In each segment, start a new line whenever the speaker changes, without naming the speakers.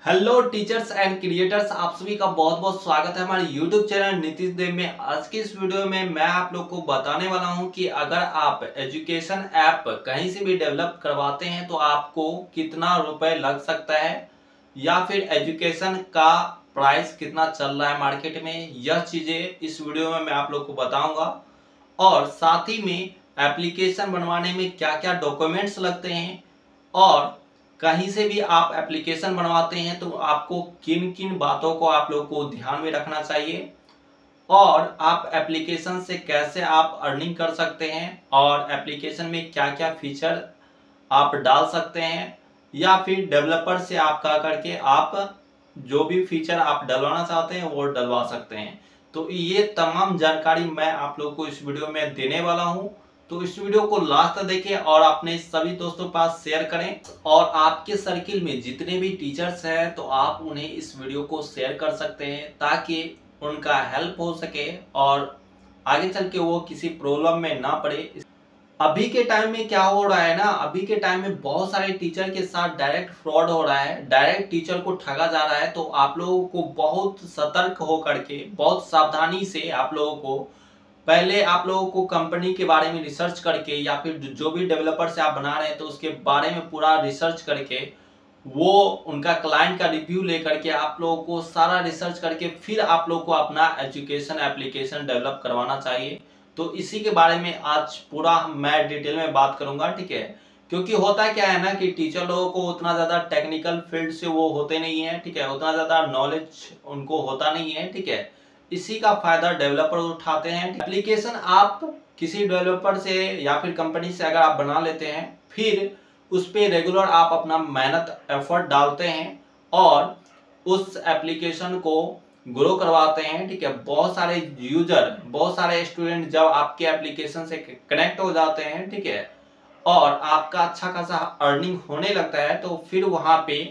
Hello teachers and creators, आप सभी का बहुत बहुत स्वागत है हमारे यूट्यूब चैनल नीतीश देव में। आज की इस वीडियो में मैं आप लोग को बताने वाला हूं कि अगर आप एजुकेशन ऐप कहीं से भी डेवलप करवाते हैं तो आपको कितना रुपए लग सकता है या फिर एजुकेशन का प्राइस कितना चल रहा है मार्केट में। यह चीजें इस वीडियो में मैं आप लोग को बताऊंगा और साथ ही में एप्लीकेशन बनवाने में क्या क्या डॉक्यूमेंट्स लगते हैं और कहीं से भी आप एप्लीकेशन बनवाते हैं तो आपको किन किन बातों को आप लोग को ध्यान में रखना चाहिए और आप एप्लीकेशन से कैसे आप अर्निंग कर सकते हैं और एप्लीकेशन में क्या क्या फीचर आप डाल सकते हैं या फिर डेवलपर से आप कह करके आप जो भी फीचर आप डलवाना चाहते हैं वो डलवा सकते हैं। तो ये तमाम जानकारी मैं आप लोग को इस वीडियो में देने वाला हूं, तो इस वीडियो को लास्ट तक देखें और अपने सभी दोस्तों के पास शेयर करें और आपके सर्किल में जितने भी टीचर्स हैं तो आप उन्हें इस वीडियो को शेयर कर सकते हैं ताकि उनका हेल्प हो सके और आगे चल के वो किसी प्रॉब्लम में ना पड़े। अभी के टाइम में क्या हो रहा है ना, अभी के टाइम में बहुत सारे टीचर के साथ डायरेक्ट फ्रॉड हो रहा है, डायरेक्ट टीचर को ठगा जा रहा है। तो आप लोगों को बहुत सतर्क हो करके बहुत सावधानी से आप लोगों को पहले आप लोगों को कंपनी के बारे में रिसर्च करके या फिर जो भी डेवलपर से आप बना रहे हैं तो उसके बारे में पूरा रिसर्च करके वो उनका क्लाइंट का रिव्यू लेकर के आप लोगों को सारा रिसर्च करके फिर आप लोग को अपना एजुकेशन एप्लीकेशन डेवलप करवाना चाहिए। तो इसी के बारे में आज पूरा मैं डिटेल में बात करूंगा, ठीक है। क्योंकि होता क्या है ना कि टीचर लोगों को उतना ज्यादा टेक्निकल फील्ड से वो होते नहीं है, ठीक है, उतना ज्यादा नॉलेज उनको होता नहीं है, ठीक है। इसी का फायदा डेवलपर उठाते हैं। एप्लीकेशन आप किसी डेवलपर से या फिर कंपनी से अगर आप बना लेते हैं फिर उस पे रेगुलर आप अपना मेहनत एफर्ट डालते हैं और उस एप्लीकेशन को ग्रो करवाते हैं, ठीक है। बहुत सारे यूजर, बहुत सारे स्टूडेंट जब आपके एप्लीकेशन से कनेक्ट हो जाते हैं, ठीक है, और आपका अच्छा खासा अर्निंग होने लगता है तो फिर वहां पे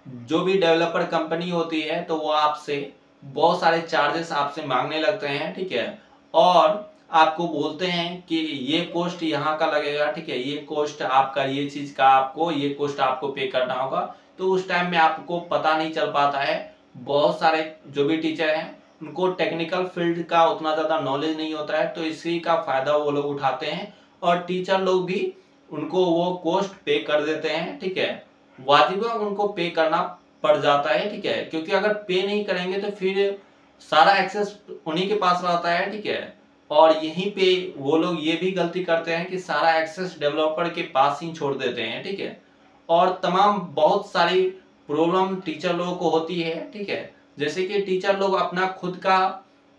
जो भी डेवलपर कंपनी होती है तो वो आपसे बहुत सारे चार्जेस आपसे मांगने लगते हैं, ठीक है। और आपको बोलते हैं कि ये कॉस्ट यहाँ का लगेगा, ठीक है, ये कॉस्ट आपका, ये चीज का आपको ये कॉस्ट आपको पे करना होगा। तो उस टाइम में आपको पता नहीं चल पाता है। बहुत सारे जो भी टीचर हैं उनको टेक्निकल फील्ड का उतना ज्यादा नॉलेज नहीं होता है, तो इसी का फायदा वो लोग उठाते हैं और टीचर लोग भी उनको वो कॉस्ट पे कर देते हैं, ठीक है। वाजिबा उनको पे करना पड़ जाता है, ठीक है, क्योंकि अगर पे नहीं करेंगे तो फिर सारा एक्सेस उन्हीं के पास रहता है, ठीक है। और यहीं पे वो लोग ये भी गलती करते हैं कि सारा एक्सेस डेवलपर के पास ही छोड़ देते हैं, ठीक है। और तमाम बहुत सारी प्रॉब्लम टीचर लोगों को होती है, ठीक है। जैसे कि टीचर लोग अपना खुद का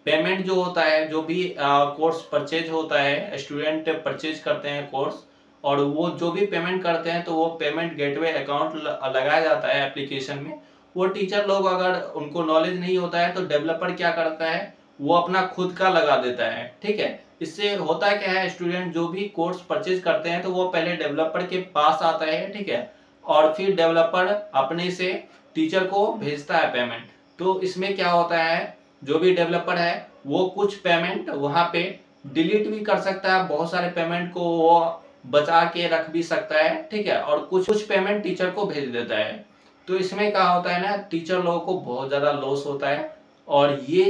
पेमेंट जो होता है, जो भी कोर्स परचेज होता है, स्टूडेंट परचेज करते हैं कोर्स, और वो जो भी पेमेंट करते हैं तो वो पेमेंट गेटवे अकाउंट लगाया जाता है एप्लीकेशन में। वो टीचर लोग अगर उनको नॉलेज नहीं होता है तो डेवलपर क्या करता है, वो अपना खुद का लगा देता है, ठीक है। इससे होता क्या है, स्टूडेंट जो भी कोर्स परचेज करते हैं तो वो पहले डेवलपर के पास आता है, ठीक है, और फिर डेवलपर अपने से टीचर को भेजता है पेमेंट। तो इसमें क्या होता है, जो भी डेवलपर है वो कुछ पेमेंट वहां पे डिलीट भी कर सकता है, बहुत सारे पेमेंट को वो बचा के रख भी सकता है, ठीक है, और कुछ कुछ पेमेंट टीचर को भेज देता है। तो इसमें क्या होता है ना, टीचर लोगों को बहुत ज्यादा लॉस होता है। और ये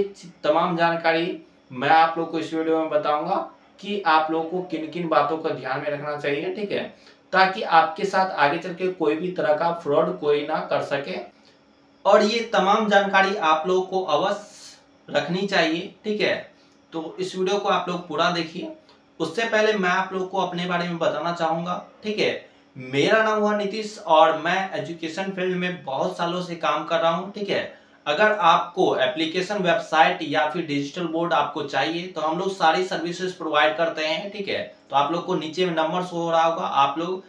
तमाम जानकारी मैं आप लोग को इस वीडियो में बताऊंगा कि आप लोग को किन किन बातों का ध्यान में रखना चाहिए, ठीक है, ताकि आपके साथ आगे चल के कोई भी तरह का फ्रॉड कोई ना कर सके। और ये तमाम जानकारी आप लोगों को अवश्य रखनी चाहिए, ठीक है। तो इस वीडियो को आप लोग पूरा देखिए। उससे पहले मैं आप लोग को अपने बारे में बताना चाहूंगा, ठीक है। मेरा नाम हुआ नीतीश और मैं एजुकेशन फील्ड में बहुत सालों से काम कर रहा हूं, ठीक है। अगर आपको एप्लीकेशन, वेबसाइट या फिर डिजिटल बोर्ड आपको चाहिए तो हम लोग सारी सर्विसेज प्रोवाइड करते हैं, ठीक है। तो आप लोग को नीचे में नंबर शो हो रहा होगा, आप लोग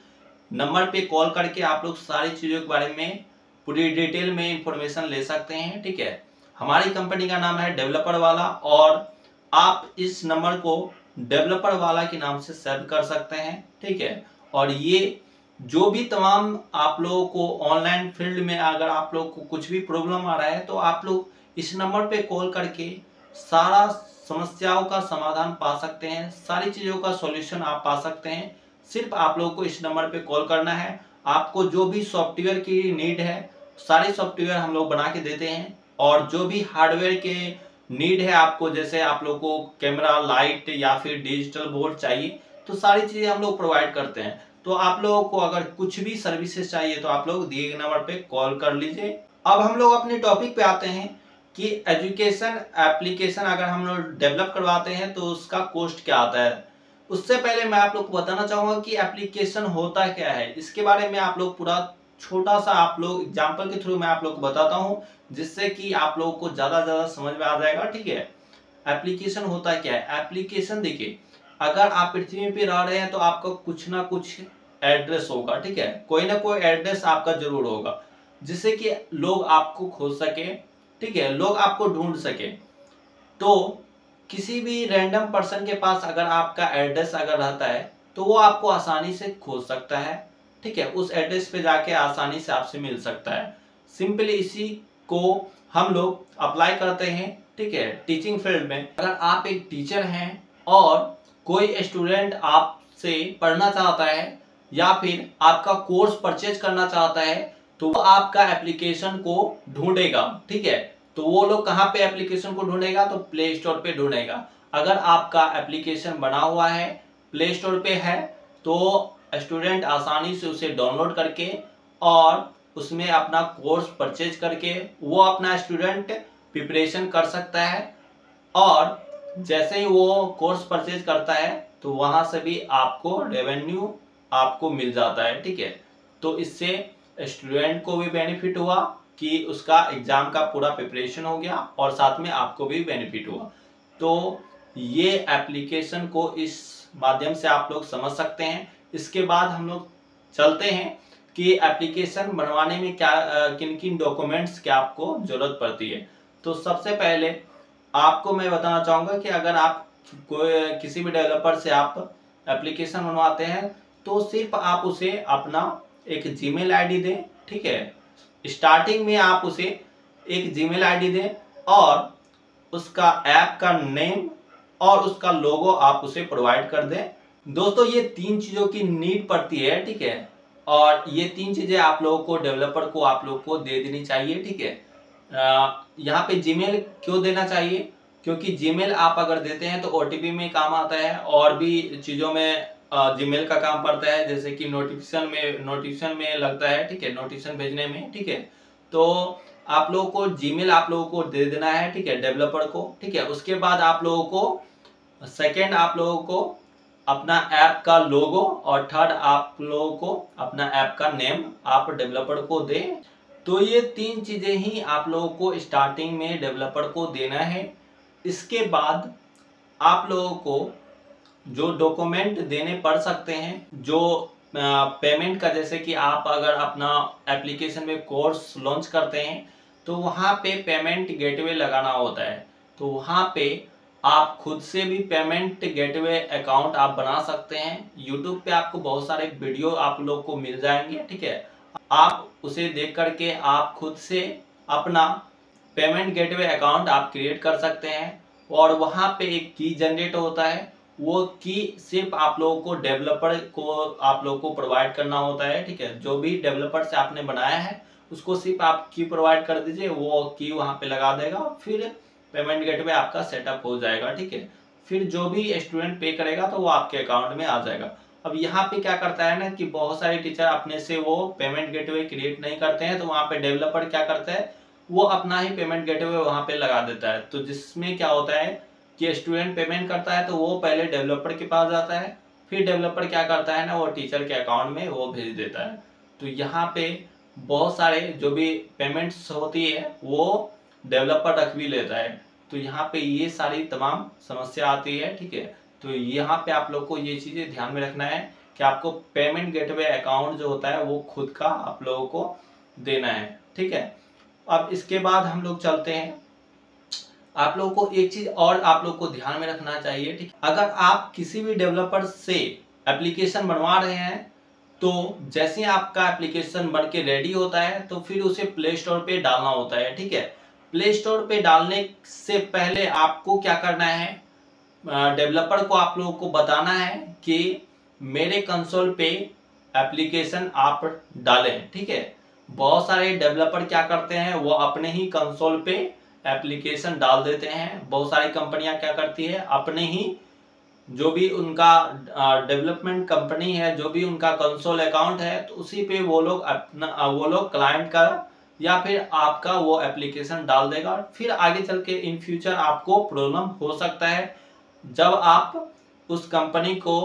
नंबर पे कॉल करके आप लोग सारी चीजों के बारे में पूरी डिटेल में इंफॉर्मेशन ले सकते हैं, ठीक है। हमारी कंपनी का नाम है डेवलपर वाला और आप इस नंबर को डेवलपर वाला के नाम से सेव कर सकते हैं, ठीक है। और ये जो भी तमाम आप लोगों को ऑनलाइन फील्ड में अगर आप लोग को कुछ भी प्रॉब्लम आ रहा है तो आप लोग इस नंबर पे कॉल करके सारा समस्याओं का समाधान पा सकते हैं, सारी चीजों का सॉल्यूशन आप पा सकते हैं। सिर्फ आप लोगों को इस नंबर पे कॉल करना है। आपको जो भी सॉफ्टवेयर की नीड है, सारे सॉफ्टवेयर हम लोग बना के देते हैं। और जो भी हार्डवेयर के नीड है आपको, जैसे आप लोग को कैमरा, लाइट या फिर डिजिटल बोर्ड चाहिए, तो सारी चीजें हम लोग प्रोवाइड करते हैं। तो आप लोगों को अगर कुछ भी सर्विसेज चाहिए तो आप लोग दिए गए नंबर पे कॉल कर लीजिए। अब हम लोग अपने टॉपिक पे आते हैं कि एजुकेशन एप्लीकेशन अगर हम लोग डेवलप करवाते हैं तो उसका कॉस्ट क्या आता है। उससे पहले मैं आप लोग को बताना चाहूंगा कि एप्लीकेशन होता क्या है, इसके बारे में आप लोग पूरा छोटा सा आप लोग एग्जाम्पल के थ्रू मैं आप लोग को बताता हूँ, जिससे कि आप लोगों को ज्यादा समझ में आ जाएगा। ठीक है, एप्लीकेशन होता क्या है। एप्लीकेशन देखिए, अगर आप पृथ्वी पे रह रहे हैं तो आपका कुछ ना कुछ एड्रेस होगा। ठीक है, कोई ना कोई एड्रेस आपका जरूर होगा, जिससे कि लोग आपको खोज सके। ठीक है, लोग आपको ढूंढ सके। तो किसी भी रैंडम पर्सन के पास अगर आपका एड्रेस अगर रहता है तो वो आपको आसानी से खोज सकता है। ठीक है, उस एड्रेस पे जाके आसानी से आपसे मिल सकता है। सिंपली इसी को हम लोग अप्लाई करते हैं। ठीक है, टीचिंग फील्ड में अगर आप एक टीचर हैं और कोई स्टूडेंट आपसे पढ़ना चाहता है या फिर आपका कोर्स परचेज करना चाहता है तो वो आपका एप्लीकेशन को ढूंढेगा। ठीक है, तो वो लोग कहाँ पे एप्लीकेशन को ढूंढेगा, तो प्ले स्टोर पे ढूंढेगा। अगर आपका एप्लीकेशन बना हुआ है, प्ले स्टोर पे है, तो स्टूडेंट आसानी से उसे डाउनलोड करके और उसमें अपना कोर्स परचेज करके वो अपना स्टूडेंट प्रिपरेशन कर सकता है। और जैसे ही वो कोर्स परचेज करता है तो वहां से भी आपको रेवेन्यू आपको मिल जाता है। ठीक है, तो इससे स्टूडेंट को भी बेनिफिट हुआ कि उसका एग्जाम का पूरा प्रिपरेशन हो गया और साथ में आपको भी बेनिफिट हुआ। तो ये एप्लीकेशन को इस माध्यम से आप लोग समझ सकते हैं। इसके बाद हम लोग चलते हैं कि एप्लीकेशन बनवाने में क्या किन किन डॉक्यूमेंट्स की आपको जरूरत पड़ती है। तो सबसे पहले आपको मैं बताना चाहूंगा कि अगर आप कोई किसी भी डेवलपर से आप एप्लीकेशन बनवाते हैं तो सिर्फ आप उसे अपना एक जीमेल आईडी दें। ठीक है, स्टार्टिंग में आप उसे एक जीमेल आईडी दें और उसका ऐप का नेम और उसका लोगो आप उसे प्रोवाइड कर दें। दोस्तों, ये तीन चीजों की नीड पड़ती है। ठीक है, और ये तीन चीजें आप लोगों को डेवलपर को आप लोगों को दे देनी चाहिए। ठीक है, यहाँ पे जीमेल क्यों देना चाहिए, क्योंकि जीमेल आप अगर देते हैं तो ओटीपी में काम आता है और भी चीजों में जीमेल का काम पड़ता है, जैसे कि नोटिफिकेशन में लगता है। ठीक है, नोटिफिकेशन भेजने में। ठीक है, तो आप लोगों को जीमेल आप लोगों को दे देना है। ठीक है, डेवलपर को। ठीक है, उसके बाद आप लोगों को सेकेंड आप लोगों को अपना ऐप का लोगो और थर्ड आप लोगों को अपना ऐप का नेम आप डेवलपर को दें। तो ये तीन चीजें ही आप लोगों को स्टार्टिंग में डेवलपर को देना है। इसके बाद आप लोगों को जो डॉक्यूमेंट देने पड़ सकते हैं, जो पेमेंट का, जैसे कि आप अगर अपना एप्लीकेशन में कोर्स लॉन्च करते हैं तो वहाँ पे पेमेंट गेटवे लगाना होता है। तो वहाँ पे आप खुद से भी पेमेंट गेटवे अकाउंट आप बना सकते हैं। यूट्यूब पे आपको बहुत सारे वीडियो आप लोग को मिल जाएंगे। ठीक है, आप उसे देख करके आप खुद से अपना पेमेंट गेटवे अकाउंट आप क्रिएट कर सकते हैं। और वहाँ पे एक की जनरेट होता है, वो की सिर्फ आप लोगों को डेवलपर को आप लोगों को प्रोवाइड करना होता है। ठीक है, जो भी डेवलपर से आपने बनाया है उसको सिर्फ आप की प्रोवाइड कर दीजिए, वो की वहाँ पे लगा देगा, फिर पेमेंट गेटवे आपका सेटअप हो जाएगा। ठीक है, फिर जो भी स्टूडेंट पे करेगा तो वो आपके अकाउंट में आ जाएगा। अब यहाँ पे क्या करता है ना कि बहुत सारे टीचर अपने से वो पेमेंट गेटवे क्रिएट नहीं करते हैं, तो वहाँ पे डेवलपर क्या करता है, वो अपना ही पेमेंट गेटवे वहाँ पे लगा देता है। तो जिसमें क्या होता है कि स्टूडेंट पेमेंट करता है तो वो पहले डेवलपर के पास जाता है, फिर डेवलपर क्या करता है ना, वो टीचर के अकाउंट में वो भेज देता है। तो यहाँ पे बहुत सारे जो भी पेमेंट्स होती है वो डेवलपर रख भी लेता है। तो यहाँ पे ये सारी तमाम समस्या आती है। ठीक है, तो यहाँ पे आप लोग को ये चीजें ध्यान में रखना है कि आपको पेमेंट गेटवे अकाउंट जो होता है वो खुद का आप लोगों को देना है। ठीक है, अब इसके बाद हम लोग चलते हैं, आप लोगों को एक चीज और आप लोग को ध्यान में रखना चाहिए। ठीक, अगर आप किसी भी डेवलपर से एप्लीकेशन बनवा रहे हैं तो जैसे आपका एप्लीकेशन बन के रेडी होता है तो फिर उसे प्ले स्टोर पे डालना होता है। ठीक है, प्ले स्टोर पे डालने से पहले आपको क्या करना है, डेवलपर को आप लोगों को बताना है कि मेरे कंसोल पे एप्लीकेशन आप डालें। ठीक है, बहुत सारे डेवलपर क्या करते हैं, वो अपने ही कंसोल पे एप्लीकेशन डाल देते हैं। बहुत सारी कंपनियां क्या करती है, अपने ही जो भी उनका डेवलपमेंट कंपनी है, जो भी उनका कंसोल अकाउंट है, तो उसी पे वो लोग क्लाइंट का या फिर आपका वो एप्लीकेशन डाल देगा। फिर आगे चल के इन फ्यूचर आपको प्रॉब्लम हो सकता है। जब आप उस कंपनी को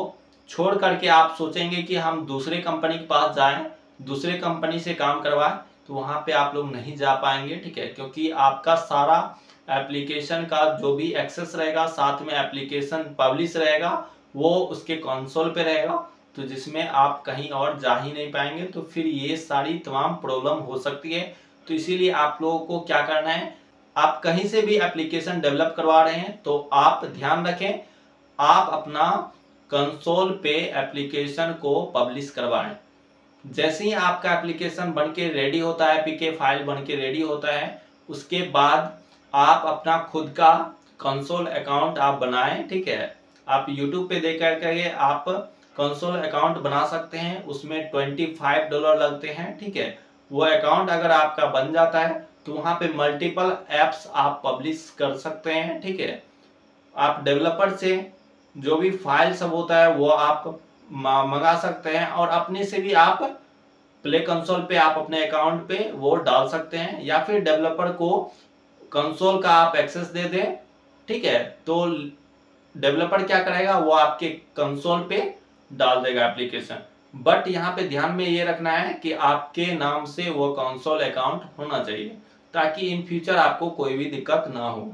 छोड़ करके आप सोचेंगे कि हम दूसरे कंपनी के पास जाएं, दूसरे कंपनी से काम करवाएं, तो वहां पे आप लोग नहीं जा पाएंगे, ठीक है, क्योंकि आपका सारा एप्लीकेशन का जो भी एक्सेस रहेगा, साथ में एप्लीकेशन पब्लिश रहेगा, वो उसके कंसोल पे रहेगा, तो जिसमें आप कहीं और जा ही नहीं पाएंगे। तो फिर ये सारी तमाम प्रॉब्लम हो सकती है। तो इसीलिए आप लोगों को क्या करना है, आप कहीं से भी एप्लीकेशन डेवलप करवा रहे हैं तो आप ध्यान रखें, आप अपना कंसोल पे एप्लीकेशन को पब्लिश करवाएं। जैसे ही आपका एप्लीकेशन बन के रेडी होता है, एपीके फाइल बन के रेडी होता है, उसके बाद आप अपना खुद का कंसोल अकाउंट आप बनाएं, ठीक है। आप यूट्यूब पे देख करके आप कंसोल अकाउंट बना सकते हैं, उसमें $25 लगते हैं, ठीक है। वो अकाउंट अगर आपका बन जाता है तो वहाँ पे मल्टीपल एप्स आप पब्लिश कर सकते हैं, ठीक है। आप डेवलपर से जो भी फाइल सब होता है वो आप मंगा सकते हैं, और अपने से भी आप प्ले कंसोल पे आप अपने अकाउंट पे वो डाल सकते हैं, या फिर डेवलपर को कंसोल का आप एक्सेस दे दें, ठीक है। तो डेवलपर क्या करेगा, वो आपके कंसोल पे डाल देगा एप्लीकेशन। बट यहाँ पे ध्यान में ये रखना है कि आपके नाम से वो कंसोल अकाउंट होना चाहिए, ताकि इन फ्यूचर आपको कोई भी दिक्कत ना हो।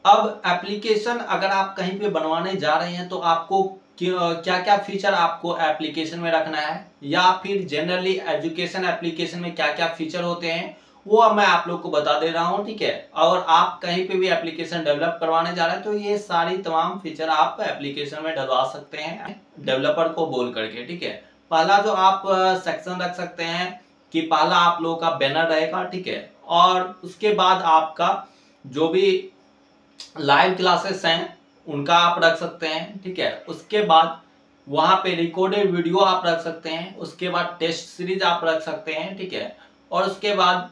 अब एप्लीकेशन अगर आप कहीं पे बनवाने जा रहे हैं तो आपको क्या क्या फीचर आपको एप्लीकेशन में रखना है, या फिर जनरली एजुकेशन एप्लीकेशन में क्या क्या फीचर होते हैं, वो अब मैं आप लोग को बता दे रहा हूं, ठीक है। और आप कहीं पे भी एप्लीकेशन डेवलप करवाने जा रहे हैं तो ये सारी तमाम फीचर आप एप्लीकेशन में डलवा सकते हैं डेवलपर को बोल करके, ठीक है। पहला जो आप सेक्शन रख सकते हैं कि पहला आप लोगों का बैनर रहेगा, ठीक है। और उसके बाद आपका जो भी लाइव क्लासेस हैं उनका आप रख सकते हैं, ठीक है। उसके बाद वहां पे रिकॉर्डेड वीडियो आप रख सकते हैं, उसके बाद टेस्ट सीरीज आप रख सकते हैं, ठीक है। और उसके बाद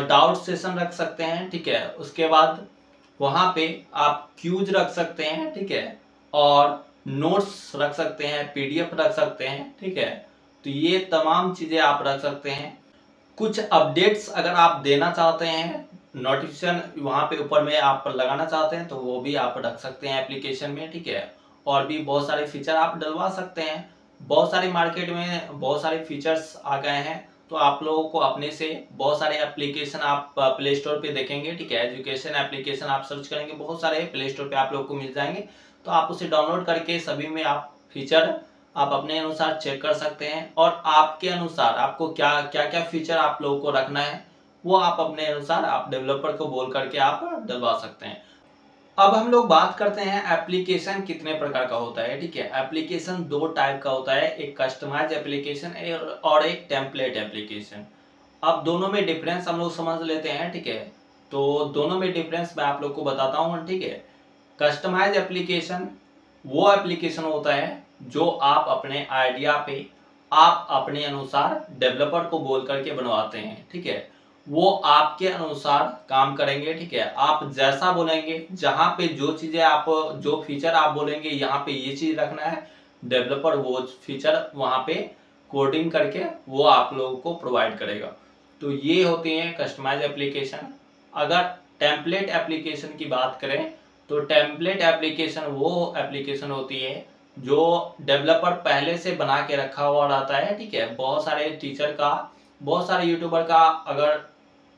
डाउट सेशन रख सकते हैं, ठीक है। उसके बाद वहां पे आप क्यूज रख सकते हैं, ठीक है। और नोट्स रख सकते हैं, पीडीएफ रख सकते हैं, ठीक है। तो ये तमाम चीजें आप रख सकते हैं। कुछ अपडेट्स अगर आप देना चाहते हैं, नोटिफिकेशन वहां पे ऊपर में आप लगाना चाहते हैं, तो वो भी आप रख सकते हैं एप्लीकेशन में, ठीक है। और भी बहुत सारे फीचर आप डलवा सकते हैं। बहुत सारी मार्केट में बहुत सारे फीचर्स आ गए हैं, तो आप लोगों को अपने से बहुत सारे एप्लीकेशन आप प्ले स्टोर पे देखेंगे, ठीक है। एजुकेशन एप्लीकेशन आप सर्च करेंगे, बहुत सारे प्ले स्टोर पे आप लोगों को मिल जाएंगे, तो आप उसे डाउनलोड करके सभी में आप फीचर आप अपने अनुसार चेक कर सकते हैं। और आपके अनुसार आपको क्या क्या फीचर आप लोगों को रखना है, वो आप अपने अनुसार आप डेवलपर को बोल करके आप डलवा सकते हैं। अब हम लोग बात करते हैं एप्लीकेशन कितने प्रकार का होता है, ठीक है। एप्लीकेशन दो टाइप का होता है, एक कस्टमाइज एप्लीकेशन और एक टेम्पलेट एप्लीकेशन। अब दोनों में डिफरेंस हम लोग समझ लेते हैं, ठीक है। तो दोनों में डिफरेंस मैं आप लोग को बताता हूँ, ठीक है। कस्टमाइज एप्लीकेशन वो एप्लीकेशन होता है जो आप अपने आइडिया पे आप अपने अनुसार डेवलपर को बोल करके बनवाते हैं, ठीक है। वो आपके अनुसार काम करेंगे, ठीक है। आप जैसा बोलेंगे, जहां पे जो चीजें आप जो फीचर आप बोलेंगे यहाँ पे ये चीज रखना है, डेवलपर वो फीचर वहां पे कोडिंग करके वो आप लोगों को प्रोवाइड करेगा। तो ये होती है कस्टमाइज एप्लीकेशन। अगर टेम्पलेट एप्लीकेशन की बात करें तो टेम्पलेट एप्लीकेशन वो एप्लीकेशन होती है जो डेवलपर पहले से बना के रखा हुआ रहता है, ठीक है। बहुत सारे टीचर का, बहुत सारे यूट्यूबर का अगर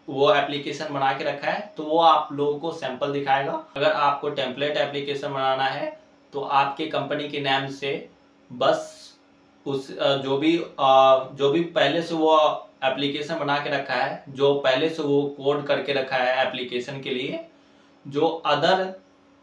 वो एप्लीकेशन बना के रखा है तो वो आप लोगों को सैंपल दिखाएगा। अगर आपको टेम्पलेट एप्लीकेशन बनाना है तो आपके कंपनी के नाम से बस उस जो भी पहले से वो एप्लीकेशन बना के रखा है, जो पहले से वो कोड करके रखा है एप्लीकेशन के लिए,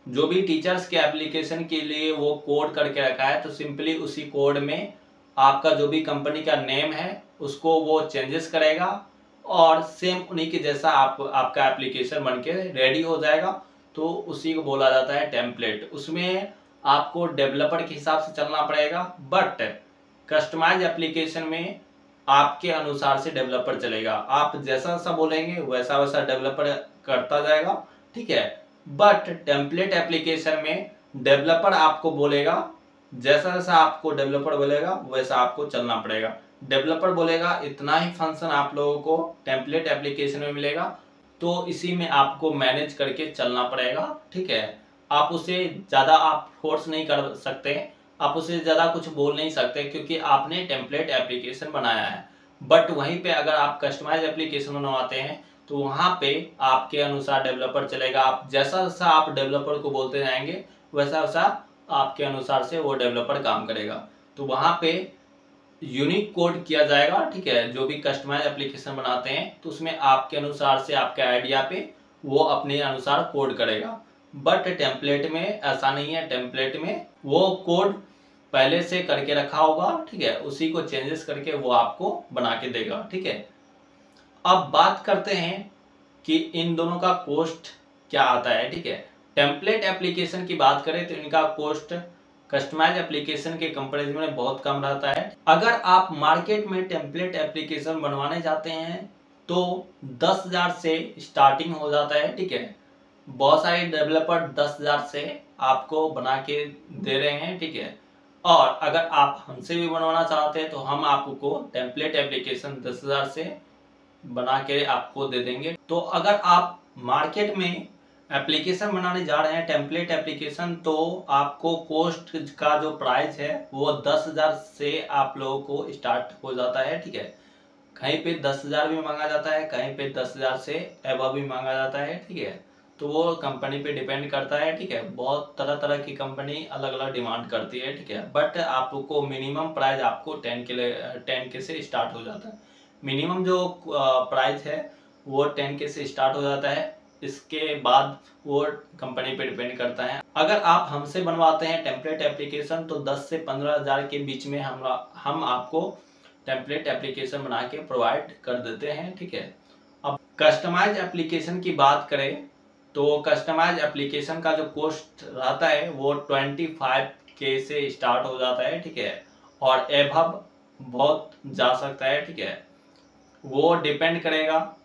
जो भी टीचर्स के एप्लीकेशन के लिए वो कोड करके रखा है, तो सिंपली उसी कोड में आपका जो भी कंपनी का नेम है उसको वो चेंजेस करेगा, और सेम उन्हीं के जैसा आपका एप्लीकेशन बनके रेडी हो जाएगा। तो उसी को बोला जाता है टेम्पलेट। उसमें आपको डेवलपर के हिसाब से चलना पड़ेगा। बट कस्टमाइज एप्लीकेशन में आपके अनुसार से डेवलपर चलेगा। आप जैसा जैसा बोलेंगे वैसा वैसा डेवलपर करता जाएगा, ठीक है। बट टेम्पलेट एप्लीकेशन में डेवलपर आपको बोलेगा, जैसा जैसा आपको डेवलपर बोलेगा वैसा आपको चलना पड़ेगा। डेवलपर बोलेगा इतना ही फंक्शन आप लोगों को टेम्पलेट एप्लीकेशन में मिलेगा, तो इसी में आपको मैनेज करके चलना पड़ेगा, ठीक है। आप उसे ज़्यादा आप फोर्स नहीं कर सकते, आप उसे ज़्यादा कुछ बोल नहीं सकते, क्योंकि आपने टेम्पलेट एप्लीकेशन बनाया है। बट वहीं पे अगर आप कस्टमाइज एप्लीकेशन बनवाते हैं तो वहाँ पे आपके अनुसार डेवलपर चलेगा। आप जैसा जैसा आप डेवलपर को बोलते जाएंगे वैसा वैसा आपके अनुसार से वो डेवलपर काम करेगा। तो वहाँ पे यूनिक कोड किया जाएगा, ठीक है। जो भी कस्टमाइज एप्लीकेशन बनाते हैं तो उसमें आपके अनुसार से, आपके आइडिया पे वो अपने अनुसार कोड करेगा। बट टेम्पलेट में ऐसा नहीं है। टेम्पलेट में वो कोड पहले से करके रखा होगा, ठीक है, उसी को चेंजेस करके वो आपको बना के देगा, ठीक है। अब बात करते हैं कि इन दोनों का कॉस्ट क्या आता है, ठीक है। टेम्पलेट एप्लीकेशन की बात करें तो इनका कॉस्ट कस्टमाइज एप्लीकेशन के कंपैरिजन में बहुत कम रहता है। अगर आप मार्केट में टेम्पलेट एप्लीकेशन बनवाने जाते हैं तो 10,000 से स्टार्टिंग हो जाता है, ठीक है। बहुत सारे डेवलपर 10,000 से आपको बना के दे रहे हैं, ठीक है। और अगर आप हमसे भी बनवाना चाहते हैं तो हम आपको टेम्पलेट एप्लीकेशन 10,000 से बना के आपको दे देंगे। तो अगर आप मार्केट में एप्लीकेशन बनाने जा रहे हैं टेम्पलेट एप्लीकेशन, तो आपको कॉस्ट का जो प्राइस है वो 10,000 से आप लोगों को स्टार्ट हो जाता है, ठीक है। कहीं पे 10,000 भी मांगा जाता है, कहीं पे 10,000 से एबव भी मांगा जाता है, ठीक है। तो वो कंपनी पे डिपेंड करता है, ठीक है। बहुत तरह तरह की कंपनी अलग अलग डिमांड करती है, ठीक है। बट आपको मिनिमम प्राइस आपको 10K से स्टार्ट हो जाता है। मिनिमम जो प्राइस है वो 10K से स्टार्ट हो जाता है। इसके बाद वो कंपनी पे डिपेंड करता है। अगर आप हमसे बनवाते हैं टेम्पलेट एप्लीकेशन तो 10 से 15,000 के बीच में हम आपको टेम्पलेट एप्लीकेशन बना के प्रोवाइड कर देते हैं, ठीक है। अब कस्टमाइज एप्लीकेशन की बात करें तो कस्टमाइज एप्लीकेशन का जो कॉस्ट रहता है वो 25K से स्टार्ट हो जाता है, ठीक है। और एबव बहुत जा सकता है, ठीक है। वो डिपेंड करेगा,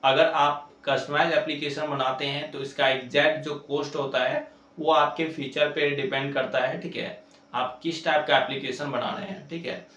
अगर आप कस्टमाइज एप्लीकेशन बनाते हैं तो इसका एग्जैक्ट जो कॉस्ट होता है वो आपके फीचर पे डिपेंड करता है, ठीक है। आप किस टाइप का एप्लीकेशन बना रहे हैं, ठीक है।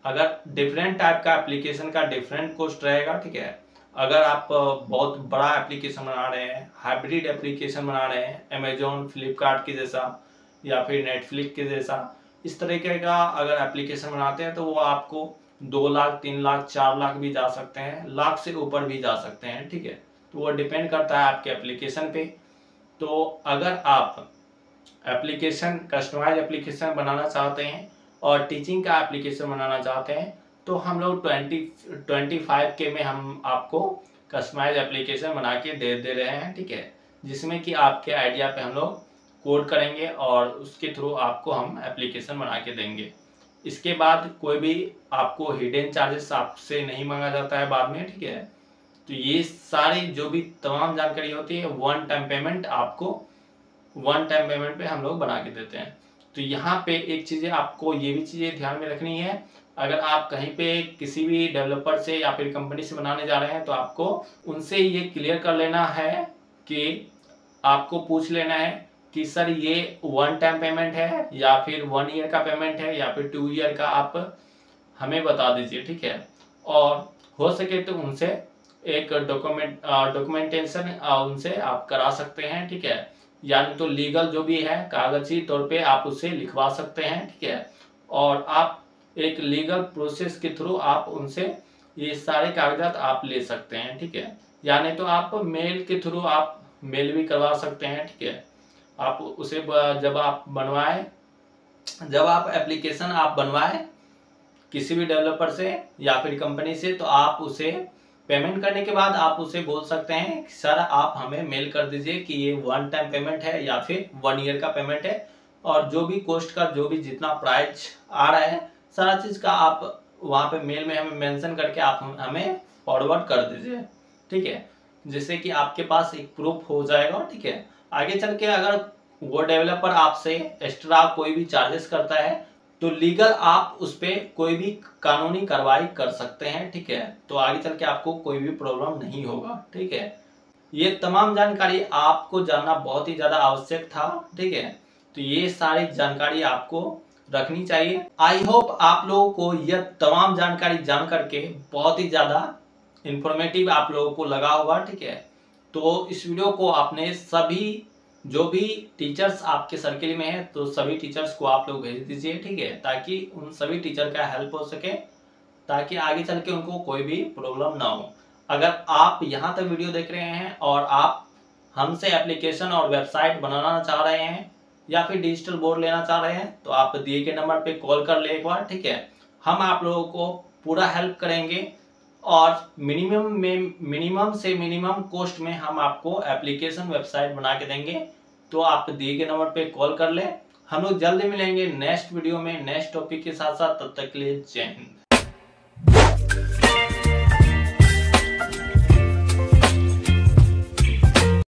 अगर डिफरेंट टाइप का एप्लीकेशन का डिफरेंट कॉस्ट रहेगा, ठीक है। अगर आप बहुत बड़ा एप्लीकेशन बना रहे हैं, हाइब्रिड एप्लीकेशन बना रहे हैं, अमेजोन फ्लिपकार्ट के जैसा या फिर नेटफ्लिक्स के जैसा, इस तरीके का अगर एप्लीकेशन बनाते हैं तो वो आपको 2 लाख 3 लाख 4 लाख भी जा सकते हैं, लाख से ऊपर भी जा सकते हैं, ठीक है। तो वो डिपेंड करता है आपके एप्लीकेशन पे। तो अगर आप एप्लीकेशन कस्टमाइज एप्लीकेशन बनाना चाहते हैं और टीचिंग का एप्लीकेशन बनाना चाहते हैं तो हम लोग 25K में हम आपको कस्टमाइज एप्लीकेशन बना के दे रहे हैं, ठीक है। जिसमें कि आपके आइडिया पे हम लोग कोड करेंगे और उसके थ्रू आपको हम एप्लीकेशन बना के देंगे। इसके बाद कोई भी आपको हिडन चार्जेस आपसे नहीं मांगा जाता है बाद में, ठीक है। तो ये सारी जो भी तमाम जानकारी होती है वन टाइम पेमेंट पे हम लोग बना के देते हैं। तो यहाँ पे एक चीज़ें आपको ये भी चीज़ें ध्यान में रखनी है, अगर आप कहीं पे किसी भी डेवलपर से या फिर कंपनी से बनाने जा रहे हैं तो आपको उनसे ये क्लियर कर लेना है कि आपको पूछ लेना है कि सर ये वन टाइम पेमेंट है या फिर 1 ईयर का पेमेंट है या फिर 2 ईयर का, आप हमें बता दीजिए, ठीक है। और हो सके तो उनसे एक डॉक्यूमेंटेशन उनसे आप करा सकते हैं, ठीक है। यानी तो लीगल जो भी है कागजी तौर पे आप उसे लिखवा सकते हैं, ठीक है। और आप एक लीगल प्रोसेस के थ्रू आप उनसे ये सारे कागजात आप ले सकते हैं, ठीक है। यानी तो आप मेल के थ्रू आप मेल भी करवा सकते हैं, ठीक है। आप उसे जब आप एप्लीकेशन आप बनवाएं किसी भी डेवलपर से या फिर कंपनी से तो आप उसे पेमेंट करने के बाद आप उसे बोल सकते हैं कि सर आप हमें मेल कर दीजिए कि ये वन टाइम पेमेंट है या फिर 1 ईयर का पेमेंट है, और जो भी कॉस्ट का जो भी जितना प्राइस आ रहा है सारा चीज़ का आप वहाँ पे मेल में हमें मेंशन करके आप हमें फॉरवर्ड कर दीजिए, ठीक है। जिससे कि आपके पास एक प्रूफ हो जाएगा, ठीक है। आगे चल के अगर वो डेवलपर आपसे एक्स्ट्रा कोई भी चार्जेस करता है तो लीगल आप उस पर कोई भी कानूनी कार्रवाई कर सकते हैं, ठीक है। तो आगे चल के आपको कोई भी प्रॉब्लम नहीं होगा, ठीक है। ये तमाम जानकारी आपको जानना बहुत ही ज़्यादा आवश्यक था, ठीक है। तो ये सारी जानकारी आपको रखनी चाहिए। आई होप आप लोगों को यह तमाम जानकारी जान करके बहुत ही ज़्यादा इंफॉर्मेटिव आप लोगों को लगा होगा, ठीक है। तो इस वीडियो को आपने सभी जो भी टीचर्स आपके सर्किल में है तो सभी टीचर्स को आप लोग भेज दीजिए, ठीक है, ताकि उन सभी टीचर का हेल्प हो सके, ताकि आगे चल के उनको कोई भी प्रॉब्लम ना हो। अगर आप यहाँ तक वीडियो देख रहे हैं और आप हमसे एप्लीकेशन और वेबसाइट बनाना चाह रहे हैं या फिर डिजिटल बोर्ड लेना चाह रहे हैं तो आप दिए गए नंबर पे कॉल कर ले एक बार, ठीक है। हम आप लोगों को पूरा हेल्प करेंगे और मिनिमम से मिनिमम कॉस्ट में हम आपको एप्लीकेशन वेबसाइट बना के देंगे। तो आप दिए गए नंबर पे कॉल कर ले। हम लोग जल्दी मिलेंगे नेक्स्ट वीडियो में नेक्स्ट टॉपिक के साथ साथ। तब तक के लिए जय हिंद।